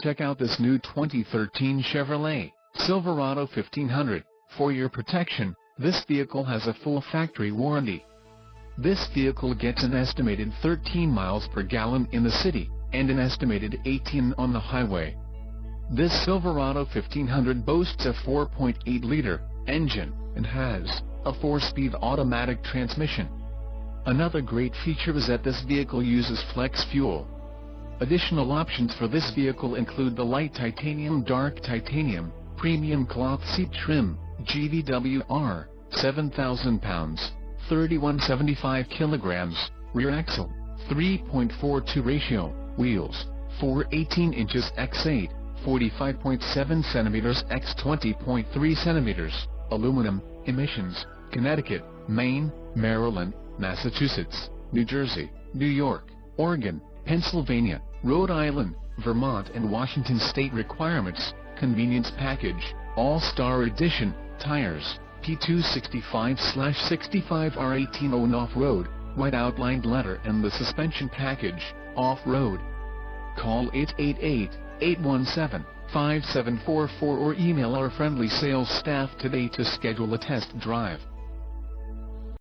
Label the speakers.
Speaker 1: Check out this new 2013 Chevrolet Silverado 1500. For your protection, this vehicle has a full factory warranty. This vehicle gets an estimated 13 miles per gallon in the city, and an estimated 18 on the highway. This Silverado 1500 boasts a 4.8-liter engine, and has a 4-speed automatic transmission. Another great feature is that this vehicle uses flex fuel. Additional options for this vehicle include the light titanium, dark titanium, premium cloth seat trim, GVWR, 7,000 pounds, 3175 kilograms, rear axle, 3.42 ratio, wheels, 418 inches x 8, 45.7 centimeters x 20.3 centimeters, aluminum. Emissions: Connecticut, Maine, Maryland, Massachusetts, New Jersey, New York, Oregon, Pennsylvania, Rhode Island, Vermont and Washington state requirements. Convenience package: All-Star Edition, tires, P265/65 R18 on off-road, white outlined letter, and the suspension package, off-road. Call 888-817-5744 or email our friendly sales staff today to schedule a test drive.